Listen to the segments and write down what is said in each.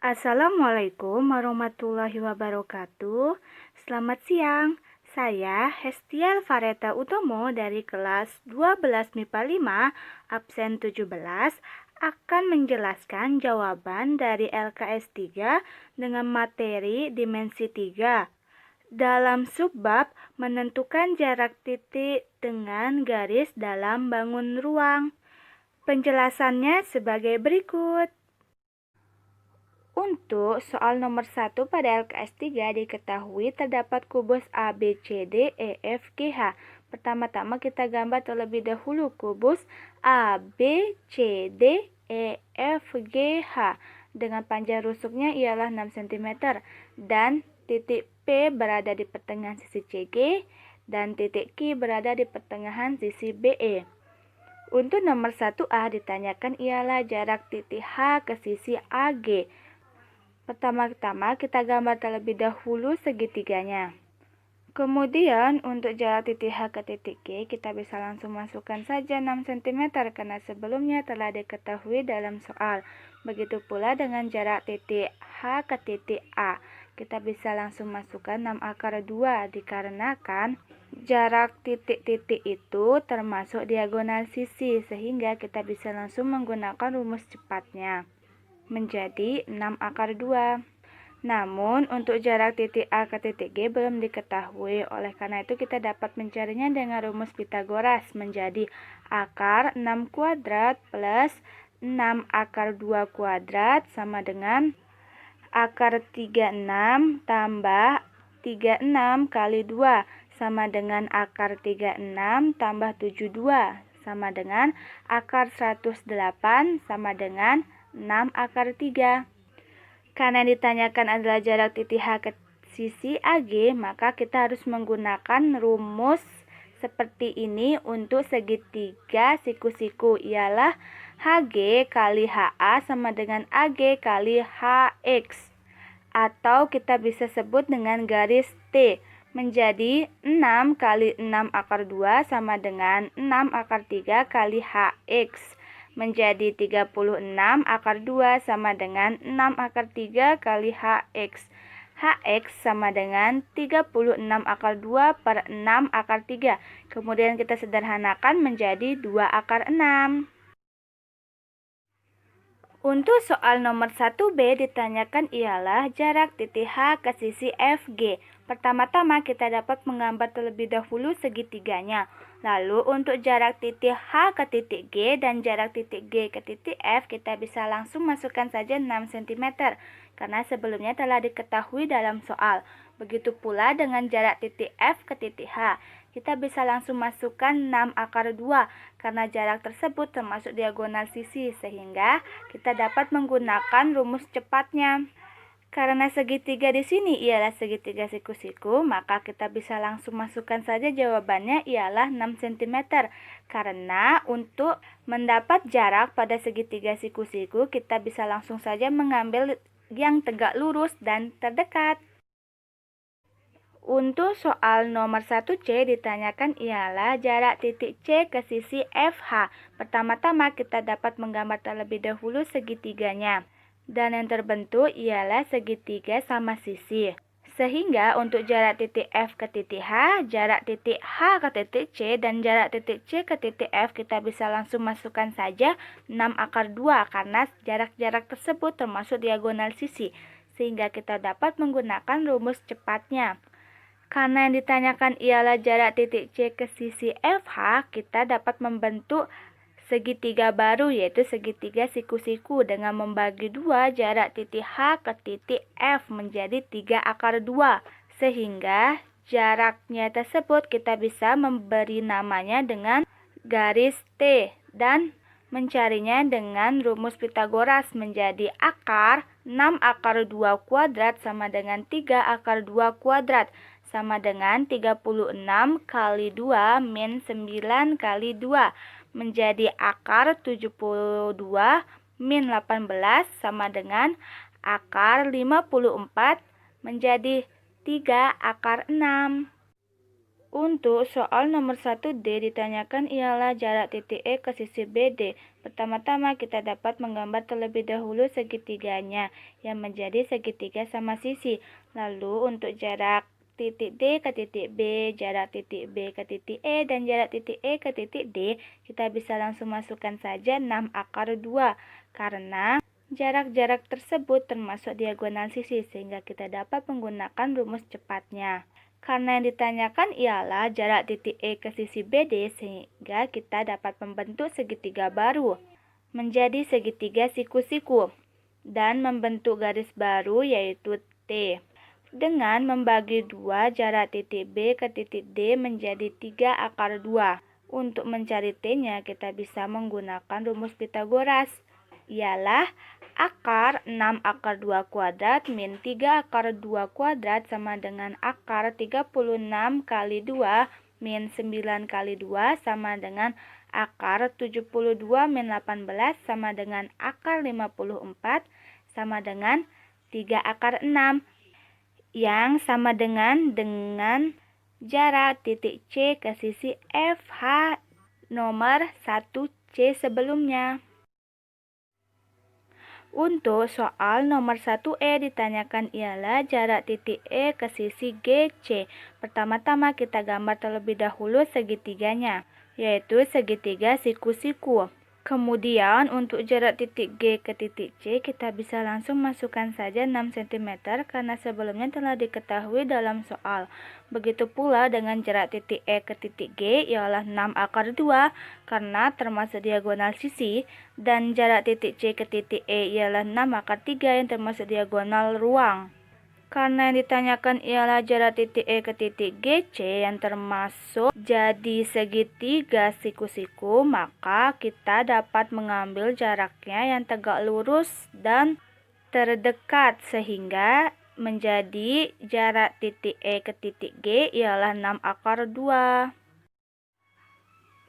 Assalamualaikum warahmatullahi wabarakatuh. Selamat siang. Saya Hestial Fareta Utomo dari kelas 12 MIPA 5, absen 17, akan menjelaskan jawaban dari LKS 3 dengan materi dimensi 3. Dalam subbab menentukan jarak titik dengan garis dalam bangun ruang. Penjelasannya sebagai berikut. Untuk soal nomor 1 pada LKS 3 diketahui terdapat kubus A, B, C, D, E, F, G, H. Pertama-tama kita gambar terlebih dahulu kubus A, B, C, D, E, F, G, H. Dengan panjang rusuknya ialah 6 cm dan titik P berada di pertengahan sisi CG dan titik Q berada di pertengahan sisi BE. Untuk nomor 1A ditanyakan ialah jarak titik H ke sisi AG. Pertama-tama kita gambar terlebih dahulu segitiganya. Kemudian untuk jarak titik H ke titik G kita bisa langsung masukkan saja 6 cm karena sebelumnya telah diketahui dalam soal. Begitu pula dengan jarak titik H ke titik A. Kita bisa langsung masukkan 6√2 dikarenakan jarak titik-titik itu termasuk diagonal sisi sehingga kita bisa langsung menggunakan rumus cepatnya menjadi 6√2. Namun untuk jarak titik A ke titik G belum diketahui. Oleh karena itu kita dapat mencarinya dengan rumus Pitagoras menjadi akar 6 kuadrat plus 6 akar 2 kuadrat sama dengan akar 36 tambah 36 kali 2 sama dengan akar 36 tambah 72 sama dengan akar 108 sama dengan 6 akar 3. Karena ditanyakan adalah jarak titik H ke sisi AG, maka kita harus menggunakan rumus seperti ini untuk segitiga siku-siku, ialah HG kali HA sama dengan AG kali HX. Atau kita bisa sebut dengan garis T, menjadi 6 kali 6 akar 2 sama dengan 6 akar 3 kali HX. Menjadi 36 akar 2 sama dengan 6 akar 3 kali HX. HX sama dengan 36 akar 2 per 6 akar 3. Kemudian kita sederhanakan menjadi 2 akar 6. Untuk soal nomor 1B ditanyakan ialah jarak titik H ke sisi FG. Pertama-tama kita dapat menggambar terlebih dahulu segitiganya. Lalu untuk jarak titik H ke titik G dan jarak titik G ke titik F kita bisa langsung masukkan saja 6 cm. Karena sebelumnya telah diketahui dalam soal. Begitu pula dengan jarak titik F ke titik H. Kita bisa langsung masukkan 6 akar 2 karena jarak tersebut termasuk diagonal sisi sehingga kita dapat menggunakan rumus cepatnya. Karena segitiga di sini ialah segitiga siku-siku, maka kita bisa langsung masukkan saja jawabannya ialah 6 cm. Karena untuk mendapat jarak pada segitiga siku-siku, kita bisa langsung saja mengambil yang tegak lurus dan terdekat. Untuk soal nomor 1C ditanyakan ialah jarak titik C ke sisi FH. Pertama-tama kita dapat menggambar terlebih dahulu segitiganya. Dan yang terbentuk ialah segitiga sama sisi. Sehingga untuk jarak titik F ke titik H, jarak titik H ke titik C, dan jarak titik C ke titik F kita bisa langsung masukkan saja 6 akar 2 karena jarak-jarak tersebut termasuk diagonal sisi. Sehingga kita dapat menggunakan rumus cepatnya. Karena yang ditanyakan ialah jarak titik C ke sisi FH, kita dapat membentuk segitiga baru yaitu segitiga siku-siku dengan membagi dua jarak titik H ke titik F menjadi 3 akar 2. Sehingga jaraknya tersebut kita bisa memberi namanya dengan garis T dan mencarinya dengan rumus Pitagoras menjadi akar 6 akar 2 kuadrat sama dengan 3 akar 2 kuadrat sama dengan 36 kali 2 min 9 kali 2 menjadi akar 72 min 18 sama dengan akar 54 menjadi 3 akar 6. Untuk soal nomor 1D ditanyakan ialah jarak titik E ke sisi BD. Pertama-tama kita dapat menggambar terlebih dahulu segitiganya yang menjadi segitiga sama sisi. Lalu untuk jarak titik D ke titik B, jarak titik B ke titik E, dan jarak titik E ke titik D, kita bisa langsung masukkan saja 6 akar 2 karena jarak-jarak tersebut termasuk diagonal sisi sehingga kita dapat menggunakan rumus cepatnya. Karena yang ditanyakan ialah jarak titik E ke sisi BD sehingga kita dapat membentuk segitiga baru menjadi segitiga siku-siku dan membentuk garis baru yaitu T. Dengan membagi 2 jarak titik B ke titik D menjadi 3 akar 2. Untuk mencari T-nya kita bisa menggunakan rumus Pitagoras. Ialah akar 6 akar 2 kuadrat min 3 akar 2 kuadrat sama dengan akar 36 kali 2 min 9 kali 2 sama dengan akar 72 min 18 sama dengan akar 54 sama dengan 3 akar 6 yang sama dengan jarak titik C ke sisi FH nomor 1C sebelumnya. Untuk soal nomor 1E ditanyakan ialah jarak titik E ke sisi GC. Pertama-tama kita gambar terlebih dahulu segitiganya, yaitu segitiga siku-siku. Kemudian untuk jarak titik G ke titik C kita bisa langsung masukkan saja 6 cm karena sebelumnya telah diketahui dalam soal. Begitu pula dengan jarak titik E ke titik G ialah 6 akar 2 karena termasuk diagonal sisi, dan jarak titik C ke titik E ialah 6 akar 3 yang termasuk diagonal ruang. Karena yang ditanyakan ialah jarak titik E ke titik GC yang termasuk jadi segitiga siku-siku, maka kita dapat mengambil jaraknya yang tegak lurus dan terdekat sehingga menjadi jarak titik E ke titik G ialah 6 akar 2.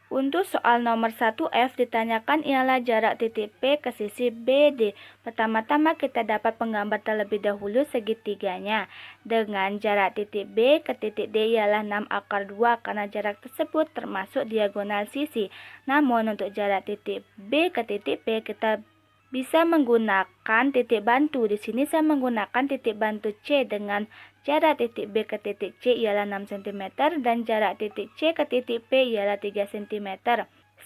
Untuk soal nomor 1F ditanyakan ialah jarak titik P ke sisi BD. Pertama-tama kita dapat menggambar terlebih dahulu segitiganya. Dengan jarak titik B ke titik D ialah 6 akar 2 karena jarak tersebut termasuk diagonal sisi. Namun untuk jarak titik B ke titik P kita bisa menggunakan titik bantu. Di sini saya menggunakan titik bantu C dengan jarak titik B ke titik C ialah 6 cm dan jarak titik C ke titik P ialah 3 cm.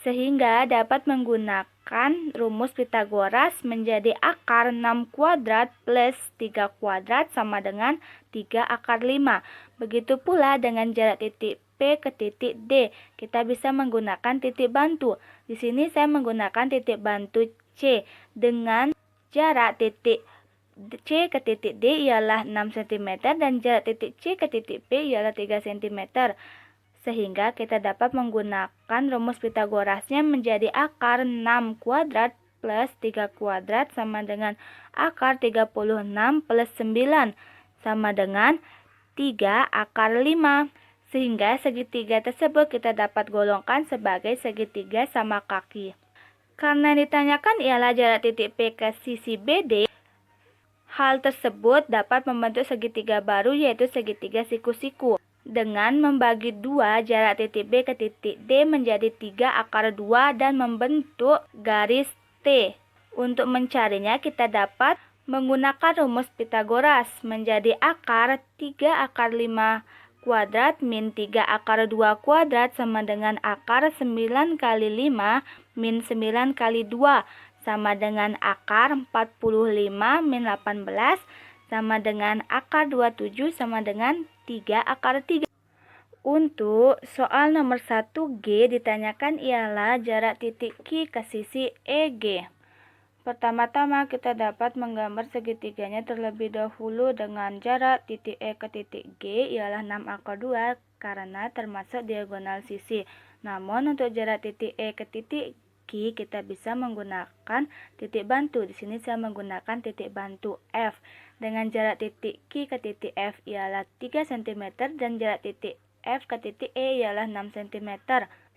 Sehingga dapat menggunakan rumus Pitagoras menjadi akar 6 kuadrat plus 3 kuadrat sama dengan 3 akar 5. Begitu pula dengan jarak titik P ke titik D, kita bisa menggunakan titik bantu. Di sini saya menggunakan titik bantu C dengan jarak titik C ke titik D ialah 6 cm dan jarak titik C ke titik P ialah 3 cm. Sehingga kita dapat menggunakan rumus Pitagorasnya menjadi akar 6 kuadrat plus 3 kuadrat sama dengan akar 36 plus 9 sama dengan 3 akar 5. Sehingga segitiga tersebut kita dapat golongkan sebagai segitiga sama kaki. Karena yang ditanyakan ialah jarak titik P ke sisi BD, hal tersebut dapat membentuk segitiga baru yaitu segitiga siku-siku. Dengan membagi 2 jarak titik B ke titik D menjadi 3 akar 2 dan membentuk garis T. Untuk mencarinya kita dapat menggunakan rumus Pitagoras menjadi akar 3 akar 5 kuadrat min 3 akar 2 kuadrat sama dengan akar 9 kali 5 min 9 kali 2 sama dengan akar 45 min 18 sama dengan akar 27 sama dengan 3 akar 3. Untuk soal nomor 1G ditanyakan ialah jarak titik Q ke sisi EG. Pertama-tama kita dapat menggambar segitiganya terlebih dahulu dengan jarak titik E ke titik G ialah 6 akar 2 karena termasuk diagonal sisi. Namun untuk jarak titik E ke titik Q kita bisa menggunakan titik bantu. Di sini saya menggunakan titik bantu F. Dengan jarak titik Q ke titik F ialah 3 cm dan jarak titik F ke titik E ialah 6 cm.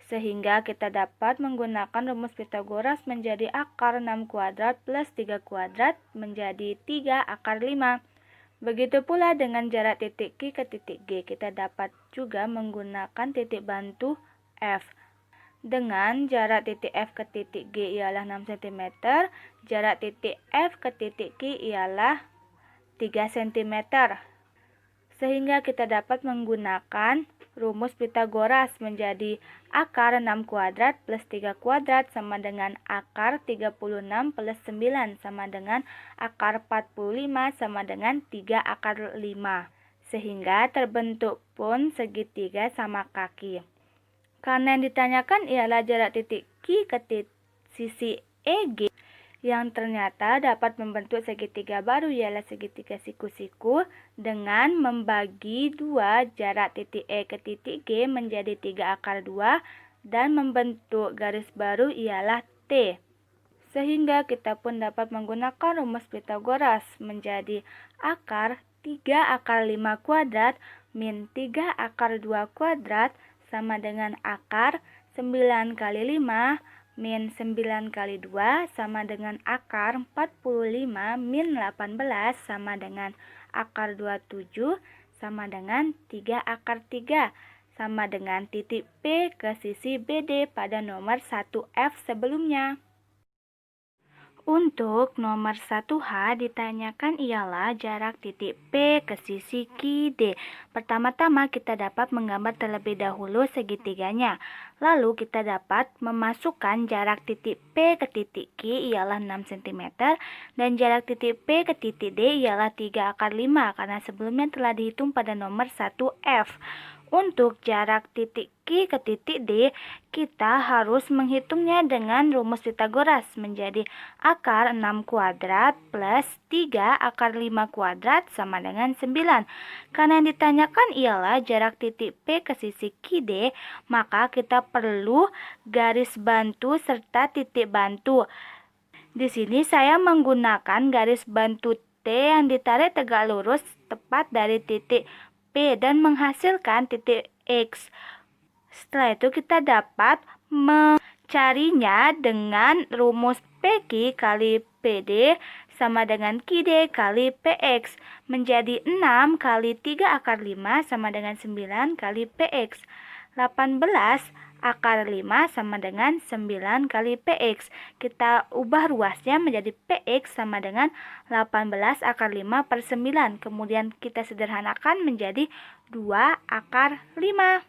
Sehingga kita dapat menggunakan rumus Pitagoras menjadi akar 6 kuadrat plus 3 kuadrat menjadi 3 akar 5. Begitu pula dengan jarak titik Q ke titik G, kita dapat juga menggunakan titik bantu F. Dengan jarak titik F ke titik G ialah 6 cm, jarak titik F ke titik Q ialah 3 cm. Sehingga kita dapat menggunakan rumus Pitagoras menjadi akar 6 kuadrat plus 3 kuadrat sama dengan akar 36 plus 9 sama dengan akar 45 sama dengan 3 akar 5. Sehingga terbentuk pun segitiga sama kaki. Karena yang ditanyakan ialah jarak titik Q ke sisi EG yang ternyata dapat membentuk segitiga baru ialah segitiga siku-siku dengan membagi 2 jarak titik E ke titik G menjadi 3 akar 2 dan membentuk garis baru ialah T. Sehingga kita pun dapat menggunakan rumus Pitagoras menjadi akar 3 akar 5 kuadrat min 3 akar 2 kuadrat sama dengan akar 9 kali 5 min 9 kali 2 sama dengan akar 45 min 18 sama dengan akar 27 sama dengan 3 akar 3 sama dengan titik P ke sisi BD pada nomor 1F sebelumnya. Untuk nomor 1H ditanyakan ialah jarak titik P ke sisi QD. Pertama-tama kita dapat menggambar terlebih dahulu segitiganya. Lalu kita dapat memasukkan jarak titik P ke titik Q ialah 6 cm dan jarak titik P ke titik D ialah 3 akar 5 karena sebelumnya telah dihitung pada nomor 1F. Untuk jarak titik Q ke titik D, kita harus menghitungnya dengan rumus Pitagoras menjadi akar 6 kuadrat plus 3 akar 5 kuadrat sama dengan 9. Karena yang ditanyakan ialah jarak titik P ke sisi QD, maka kita perlu garis bantu serta titik bantu. Di sini saya menggunakan garis bantu T yang ditarik tegak lurus tepat dari titik P dan menghasilkan titik X. Setelah itu kita dapat mencarinya dengan rumus PQ kali PD sama dengan QD kali PX menjadi 6 kali 3 akar 5 sama dengan 9 kali PX. 18 akar 5 sama dengan 9 kali PX. Kita ubah ruasnya menjadi PX sama dengan 18 akar 5 per 9. Kemudian kita sederhanakan menjadi 2 akar 5.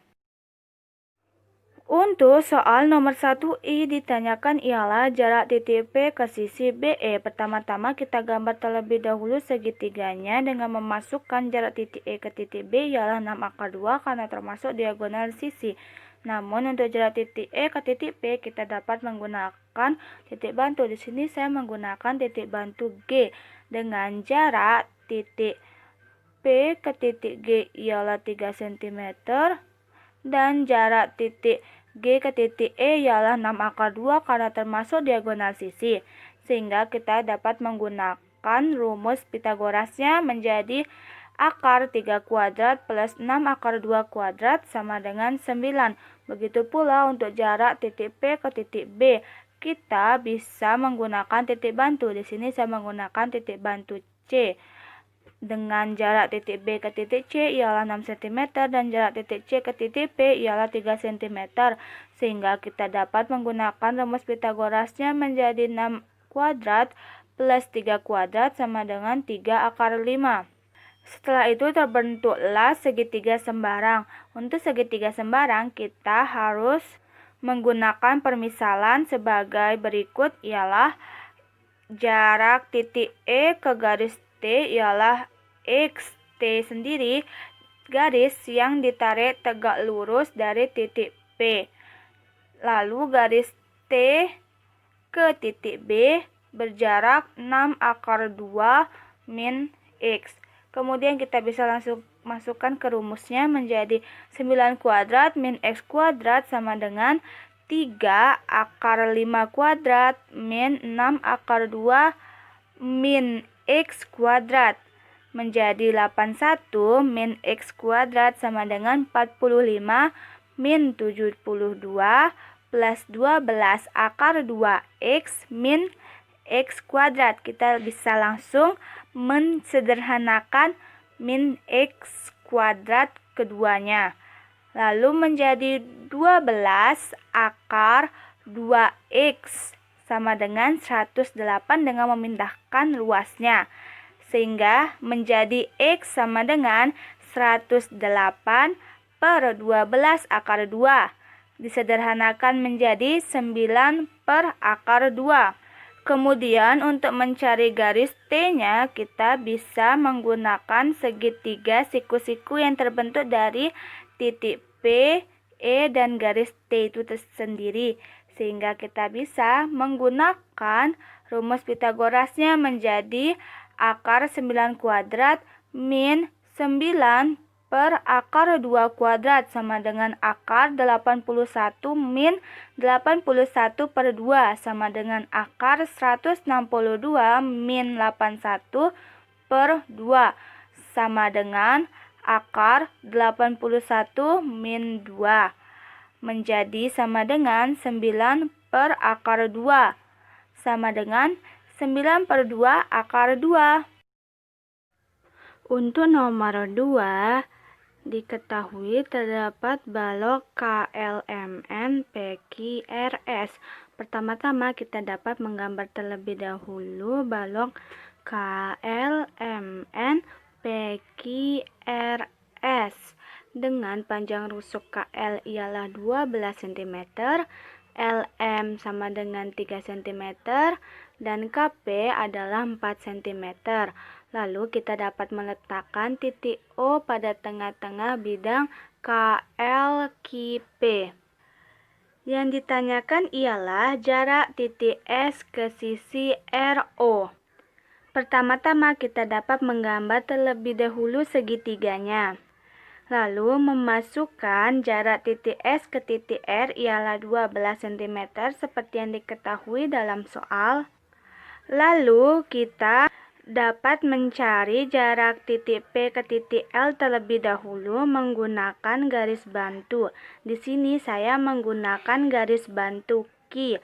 Untuk soal nomor 1I ditanyakan ialah jarak titik P ke sisi BE. Pertama-tama kita gambar terlebih dahulu segitiganya dengan memasukkan jarak titik E ke titik B ialah 6 akar 2 karena termasuk diagonal sisi. Namun untuk jarak titik E ke titik P kita dapat menggunakan titik bantu. Di sini saya menggunakan titik bantu G dengan jarak titik P ke titik G ialah 3 cm dan jarak titik G ke titik E ialah 6 akar 2 karena termasuk diagonal sisi. Sehingga kita dapat menggunakan rumus Pitagorasnya menjadi akar 3 kuadrat plus 6 akar 2 kuadrat sama dengan 9. Begitu pula untuk jarak titik P ke titik B. Kita bisa menggunakan titik bantu. Di sini saya menggunakan titik bantu C. Dengan jarak titik B ke titik C ialah 6 cm dan jarak titik C ke titik P ialah 3 cm. Sehingga kita dapat menggunakan rumus Pitagorasnya menjadi 6 kuadrat plus 3 kuadrat sama dengan 3 akar 5. Setelah itu terbentuklah segitiga sembarang. Untuk segitiga sembarang kita harus menggunakan permisalan sebagai berikut ialah jarak titik E ke garis T ialah X. T sendiri garis yang ditarik tegak lurus dari titik P. Lalu garis T ke titik B berjarak 6 akar 2 min X. Kemudian kita bisa langsung masukkan ke rumusnya menjadi 9 kuadrat min X kuadrat sama dengan 3 akar 5 kuadrat min 6 akar 2 min X kuadrat menjadi 81 min X kuadrat sama dengan 45 min 72 plus 12 akar 2X min X kuadrat. Kita bisa langsung mensederhanakan min X kuadrat keduanya. Lalu menjadi 12 akar 2X sama dengan 108 dengan memindahkan luasnya. Sehingga menjadi X sama dengan 108 per 12 akar 2. Disederhanakan menjadi 9 per akar 2. Kemudian untuk mencari garis T-nya, kita bisa menggunakan segitiga siku-siku yang terbentuk dari titik P, E, dan garis T itu tersendiri. Sehingga kita bisa menggunakan rumus Pitagorasnya menjadi akar 9 kuadrat min 9 per akar 2 kuadrat sama dengan akar 81 min 81 per 2 sama dengan akar 162 min 81 per 2 sama dengan akar 81 min 2 menjadi sama dengan 9 per akar 2 sama dengan 9 per 2 akar 2. Untuk nomor 2, diketahui terdapat balok KLMN PQRS. Pertama-tama kita dapat menggambar terlebih dahulu balok KLMN PQRS dengan panjang rusuk KL ialah 12 cm, LM sama dengan 3 cm, dan KP adalah 4 cm. Lalu kita dapat meletakkan titik O pada tengah-tengah bidang KLQP. Yang ditanyakan ialah jarak titik S ke sisi RO. Pertama-tama kita dapat menggambar terlebih dahulu segitiganya. Lalu memasukkan jarak titik S ke titik R ialah 12 cm seperti yang diketahui dalam soal. Lalu kita dapat mencari jarak titik P ke titik L terlebih dahulu menggunakan garis bantu. Di sini saya menggunakan garis bantu Q.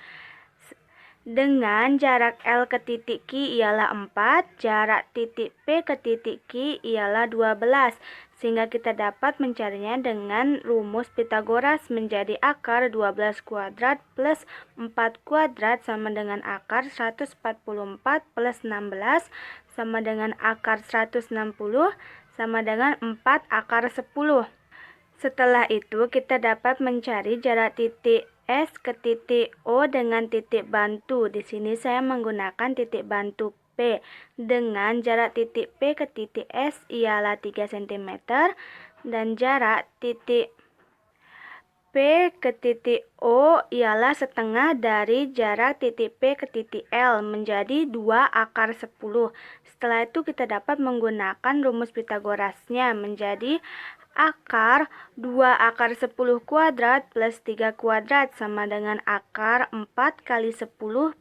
Dengan jarak L ke titik Q ialah 4, jarak titik P ke titik Q ialah 12. Sehingga kita dapat mencarinya dengan rumus Pitagoras menjadi akar 12 kuadrat plus 4 kuadrat sama dengan akar 144 plus 16 sama dengan akar 160 sama dengan 4 akar 10. Setelah itu kita dapat mencari jarak titik S ke titik O dengan titik bantu. Di sini saya menggunakan titik bantu P dengan jarak titik P ke titik S ialah 3 cm dan jarak titik P ke titik O ialah setengah dari jarak titik P ke titik L menjadi 2 akar 10. Setelah itu kita dapat menggunakan rumus Pitagorasnya menjadi akar 2 akar 10 kuadrat plus 3 kuadrat sama dengan akar 4 kali 10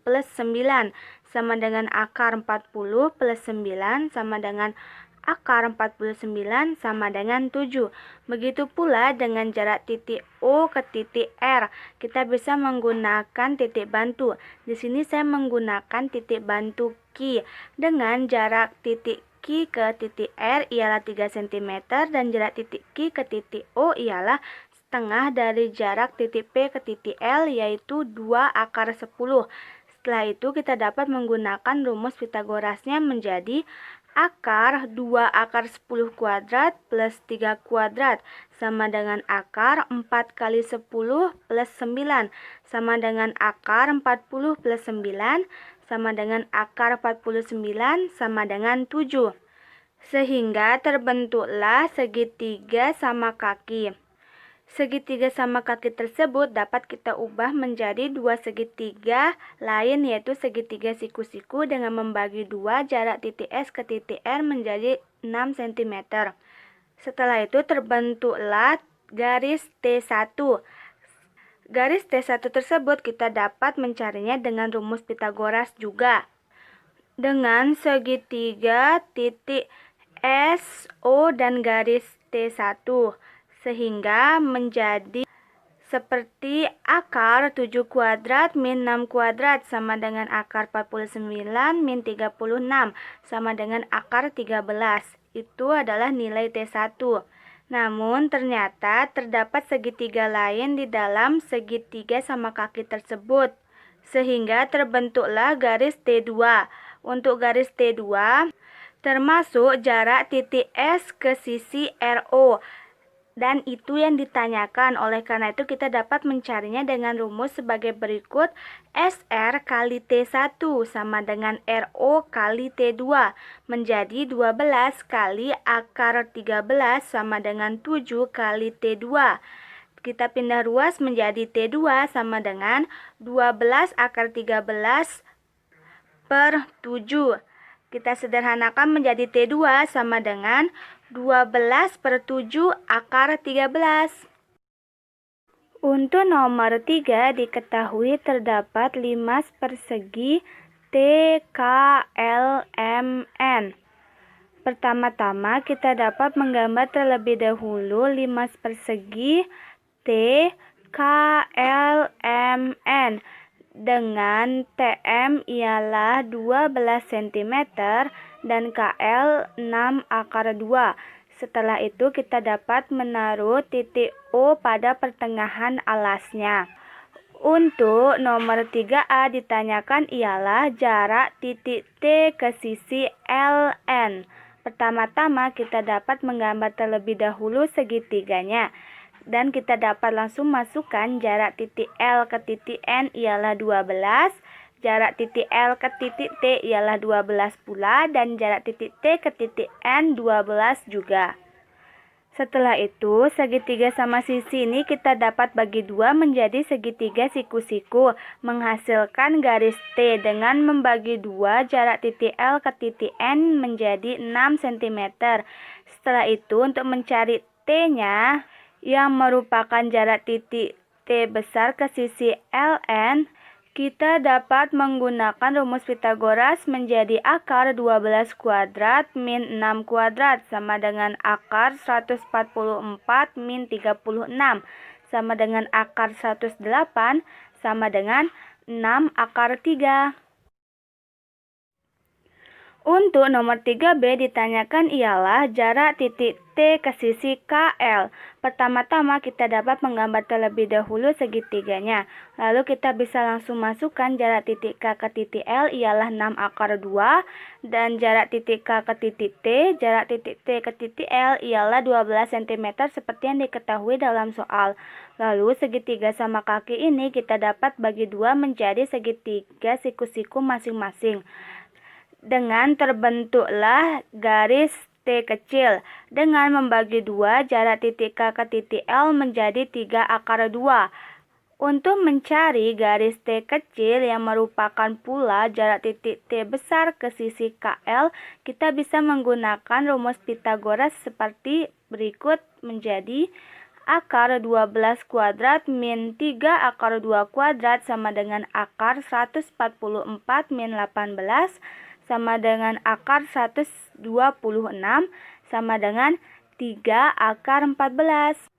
plus 9 sama dengan akar 40 plus 9 sama dengan akar 49 sama dengan 7. Begitu pula dengan jarak titik O ke titik R. Kita bisa menggunakan titik bantu. Di sini saya menggunakan titik bantu Q dengan jarak titik Q ke titik R ialah 3 cm dan jarak titik Q ke titik O ialah setengah dari jarak titik P ke titik L yaitu 2 akar 10. Setelah itu kita dapat menggunakan rumus Pitagorasnya menjadi akar 2 akar 10 kuadrat plus 3 kuadrat sama dengan akar 4 kali 10 plus 9 sama dengan akar 40 plus 9 sama dengan akar 49 sama dengan 7. Sehingga terbentuklah segitiga sama kaki. Segitiga sama kaki tersebut dapat kita ubah menjadi dua segitiga lain yaitu segitiga siku-siku dengan membagi dua jarak titik S ke titik R menjadi 6 cm. Setelah itu terbentuklah garis T1. Garis T1 tersebut kita dapat mencarinya dengan rumus Pitagoras juga. Dengan segitiga titik S, O, dan garis T1. Sehingga menjadi Seperti akar 7 kuadrat min 6 kuadrat sama dengan akar 49 min 36 sama dengan akar 13. Itu adalah nilai T1. Namun ternyata terdapat segitiga lain di dalam segitiga sama kaki tersebut, sehingga terbentuklah garis T2. Untuk garis T2 termasuk jarak titik S ke sisi RO. Dan itu yang ditanyakan. Oleh karena itu kita dapat mencarinya dengan rumus sebagai berikut. SR kali T1 sama dengan RO kali T2 menjadi 12 kali akar 13 sama dengan 7 kali T2. Kita pindah ruas menjadi T2 sama dengan 12 akar 13 per 7. Kita sederhanakan menjadi T2 sama dengan 12 per 7 akar 13. Untuk nomor 3 diketahui terdapat 5 persegi TKLMN. Pertama-tama kita dapat menggambar terlebih dahulu 5 persegi TKLMN. Dengan TM ialah 12 cm dan KL 6 akar 2. Setelah itu kita dapat menaruh titik O pada pertengahan alasnya. Untuk nomor 3A ditanyakan ialah jarak titik T ke sisi LN. Pertama-tama kita dapat menggambar terlebih dahulu segitiganya. Dan kita dapat langsung masukkan jarak titik L ke titik N ialah 12, jarak titik L ke titik T ialah 12 pula, dan jarak titik T ke titik N 12 juga. Setelah itu, segitiga sama sisi ini kita dapat bagi dua menjadi segitiga siku-siku, menghasilkan garis T dengan membagi dua jarak titik L ke titik N menjadi 6 cm. Setelah itu, untuk mencari T-nya, yang merupakan jarak titik T besar ke sisi LN, kita dapat menggunakan rumus Pitagoras menjadi akar 12 kuadrat min 6 kuadrat sama dengan akar 144 min 36 sama dengan akar 108 sama dengan 6 akar 3. Untuk nomor 3B ditanyakan ialah jarak titik T ke sisi KL. Pertama-tama kita dapat menggambar terlebih dahulu segitiganya. Lalu kita bisa langsung masukkan jarak titik K ke titik L ialah 6 akar 2. Dan jarak titik K ke titik T, jarak titik T ke titik L ialah 12 cm seperti yang diketahui dalam soal. Lalu segitiga sama kaki ini kita dapat bagi dua menjadi segitiga siku-siku masing-masing. Dengan terbentuklah garis T kecil. Dengan membagi dua, jarak titik K ke titik L menjadi 3 akar 2. Untuk mencari garis T kecil yang merupakan pula jarak titik T besar ke sisi KL, kita bisa menggunakan rumus Pitagoras seperti berikut menjadi akar 12 kuadrat min 3 akar 2 kuadrat sama dengan akar 144 min 18 sama dengan akar 126 sama dengan 3 akar 14.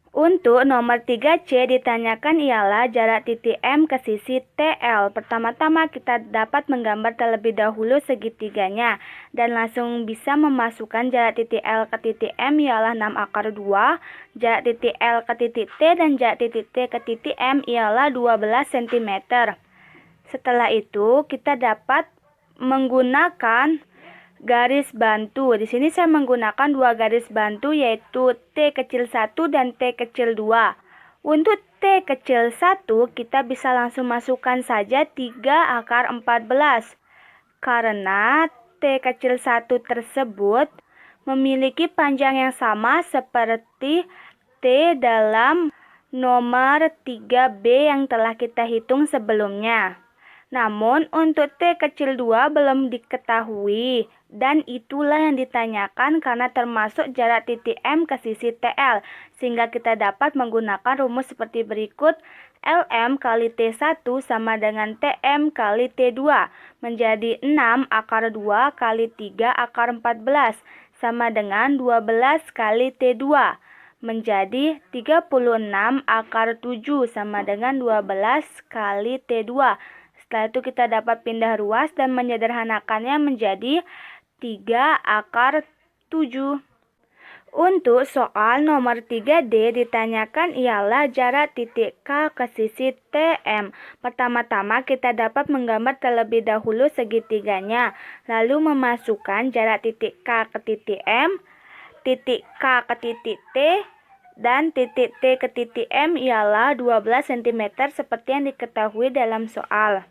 Untuk nomor 3C ditanyakan ialah jarak titik M ke sisi TL. Pertama-tama kita dapat menggambar terlebih dahulu segitiganya dan langsung bisa memasukkan jarak titik L ke titik M ialah 6 akar 2, jarak titik L ke titik T dan jarak titik T ke titik M ialah 12 cm. Setelah itu kita dapat menggunakan garis bantu. Di sini saya menggunakan dua garis bantu yaitu T kecil 1 dan T kecil 2. Untuk T kecil 1 kita bisa langsung masukkan saja 3 akar 14. Karena T kecil 1 tersebut memiliki panjang yang sama seperti T dalam nomor 3B yang telah kita hitung sebelumnya. Namun untuk T kecil 2 belum diketahui dan itulah yang ditanyakan karena termasuk jarak titik M ke sisi TL sehingga kita dapat menggunakan rumus seperti berikut. LM kali T1 sama dengan TM kali T2 menjadi 6 akar 2 kali 3 akar 14 sama dengan 12 kali T2. menjadi 36 akar 7 sama dengan 12 kali T2. Setelah itu kita dapat pindah ruas dan menyederhanakannya menjadi 3 akar 7. Untuk soal nomor 3D ditanyakan ialah jarak titik K ke sisi TM. Pertama-tama kita dapat menggambar terlebih dahulu segitiganya, lalu memasukkan jarak titik K ke titik M, titik K ke titik T, dan titik T ke titik M ialah 12 cm seperti yang diketahui dalam soal.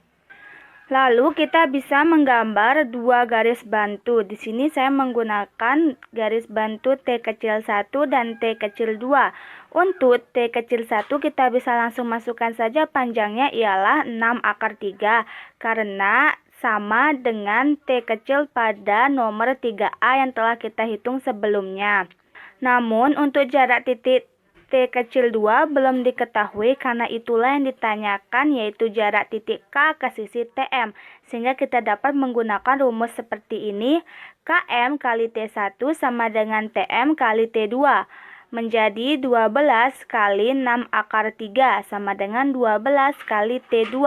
Lalu kita bisa menggambar dua garis bantu. Di sini saya menggunakan garis bantu T kecil 1 dan T kecil 2. Untuk T kecil 1 kita bisa langsung masukkan saja panjangnya ialah 6 akar 3 karena sama dengan T kecil pada nomor 3A yang telah kita hitung sebelumnya. Namun untuk jarak titik T kecil 2 belum diketahui karena itulah yang ditanyakan yaitu jarak titik K ke sisi TM. Sehingga kita dapat menggunakan rumus seperti ini. KM kali T1 sama dengan TM kali T2. Menjadi 12 kali 6 akar 3 sama dengan 12 kali T2.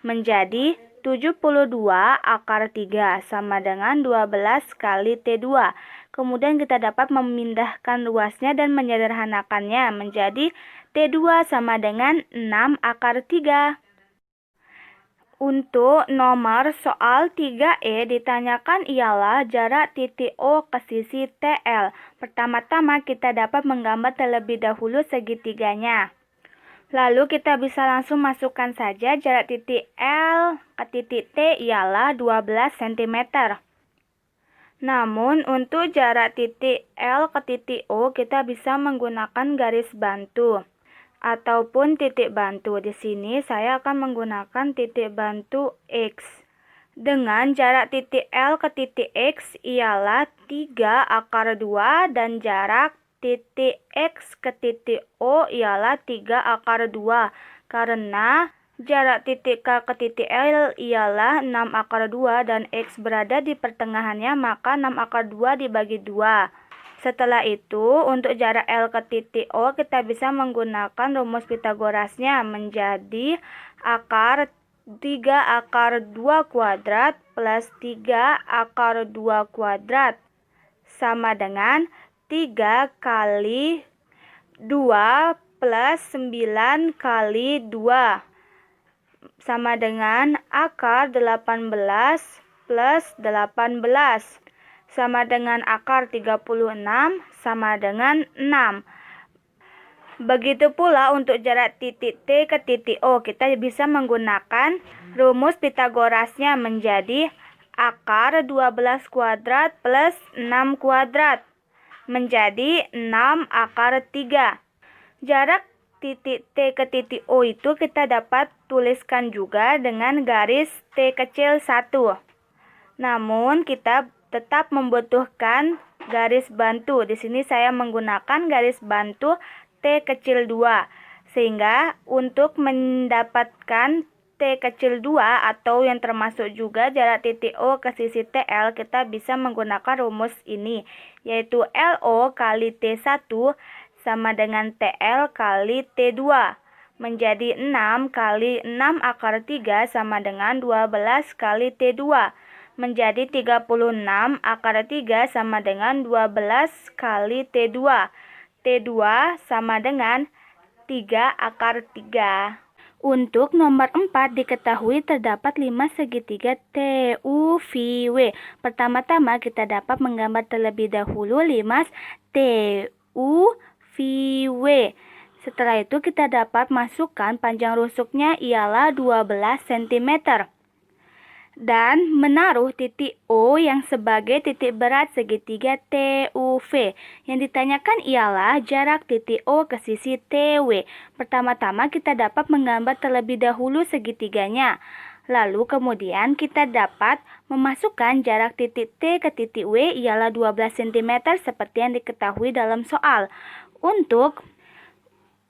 Menjadi 72 akar 3 sama dengan 12 kali T2. Kemudian kita dapat memindahkan ruasnya dan menyederhanakannya menjadi T2 sama dengan 6 akar 3. Untuk nomor soal 3E ditanyakan ialah jarak titik O ke sisi TL. Pertama-tama kita dapat menggambar terlebih dahulu segitiganya. Lalu kita bisa langsung masukkan saja jarak titik L ke titik T ialah 12 cm. Namun untuk jarak titik L ke titik O kita bisa menggunakan garis bantu ataupun titik bantu. Di sini saya akan menggunakan titik bantu X. Dengan jarak titik L ke titik X ialah 3 akar 2 dan jarak titik X ke titik O ialah 3 akar 2 karena jarak titik K ke titik L ialah 6 akar 2 dan X berada di pertengahannya, maka 6 akar 2 dibagi 2. Setelah itu, untuk jarak L ke titik O kita bisa menggunakan rumus Pitagorasnya menjadi 3 akar 2 kuadrat plus 3 akar 2 kuadrat sama dengan 3 kali 2 plus 9 kali 2 sama dengan akar 18 plus 18 sama dengan akar 36 sama dengan 6. Begitu pula untuk jarak titik T ke titik O kita bisa menggunakan rumus Pitagorasnya menjadi akar 12 kuadrat plus 6 kuadrat menjadi 6 akar 3. Jarak titik T ke titik O itu kita dapat tuliskan juga dengan garis T kecil 1. Namun kita tetap membutuhkan garis bantu. Di sini saya menggunakan garis bantu T kecil 2. Sehingga untuk mendapatkan T kecil 2 atau yang termasuk juga jarak titik O ke sisi TL kita bisa menggunakan rumus ini yaitu LO kali T1 sama dengan TL kali T2 menjadi 6 kali 6 akar 3 sama dengan 12 kali T2 menjadi 36 akar 3 sama dengan 12 kali T2. T2 sama dengan 3 akar 3. Untuk nomor 4 diketahui terdapat 5 segitiga TUVW. Pertama-tama kita dapat menggambar terlebih dahulu 5 TUVW. Setelah itu kita dapat masukkan panjang rusuknya ialah 12 cm. Dan menaruh titik O yang sebagai titik berat segitiga TUV. Yang ditanyakan ialah jarak titik O ke sisi TW. Pertama-tama kita dapat menggambar terlebih dahulu segitiganya. Lalu kemudian kita dapat memasukkan jarak titik T ke titik W ialah 12 cm seperti yang diketahui dalam soal. Untuk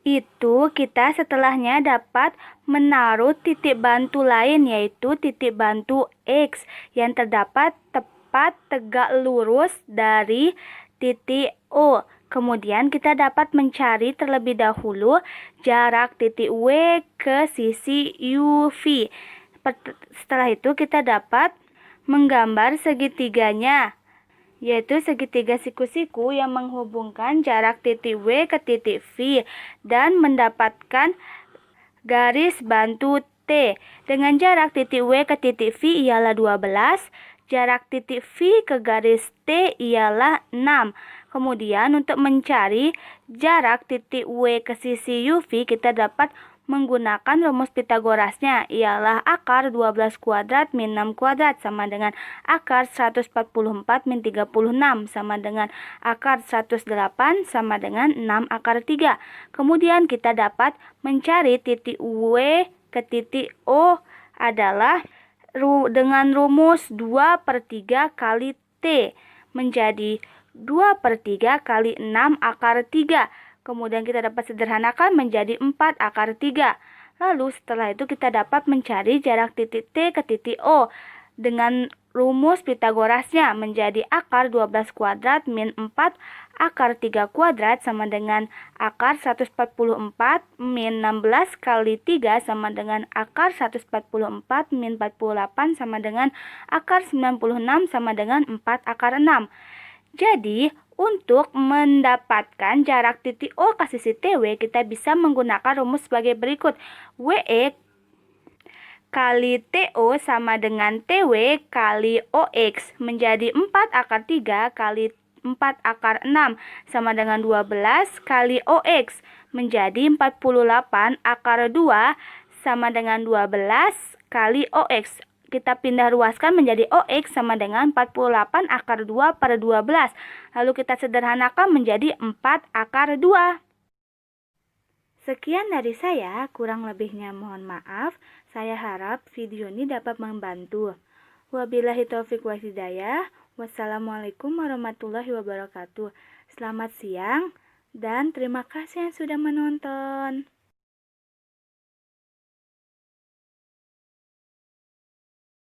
itu kita setelahnya dapat menaruh titik bantu lain yaitu titik bantu X yang terdapat tepat tegak lurus dari titik O. Kemudian kita dapat mencari terlebih dahulu jarak titik W ke sisi UV. Setelah itu kita dapat menggambar segitiganya, yaitu segitiga siku-siku yang menghubungkan jarak titik W ke titik V dan mendapatkan garis bantu T. Dengan jarak titik W ke titik V ialah 12, jarak titik V ke garis T ialah 6. Kemudian untuk mencari jarak titik W ke sisi UV, kita dapat menggunakan rumus Pitagorasnya, ialah akar 12 kuadrat min 6 kuadrat sama dengan akar 144 min 36 sama dengan akar 108 sama dengan 6 akar 3. Kemudian kita dapat mencari titik W ke titik O adalah dengan rumus 2/3 kali T menjadi 2/3 kali 6 akar 3. Kemudian kita dapat sederhanakan menjadi 4 akar 3. Lalu setelah itu kita dapat mencari jarak titik T ke titik O dengan rumus Pitagorasnya menjadi akar 12 kuadrat min 4 akar 3 kuadrat sama dengan akar 144 min 16 kali 3 sama dengan akar 144 min 48 sama dengan akar 96 sama dengan 4 akar 6. Jadi, untuk mendapatkan jarak titik O ke sisi TW, kita bisa menggunakan rumus sebagai berikut. WE kali TO sama dengan TW kali OX menjadi 4 akar 3 kali 4 akar 6 sama dengan 12 kali OX menjadi 48 akar 2 sama dengan 12 kali OX. Kita pindah ruaskan menjadi OX sama dengan 48 akar 2/12. Lalu kita sederhanakan menjadi 4 akar 2. Sekian dari saya, kurang lebihnya mohon maaf. Saya harap video ini dapat membantu. Wabillahi taufiq wal hidayah. Wassalamualaikum warahmatullahi wabarakatuh. Selamat siang dan terima kasih yang sudah menonton.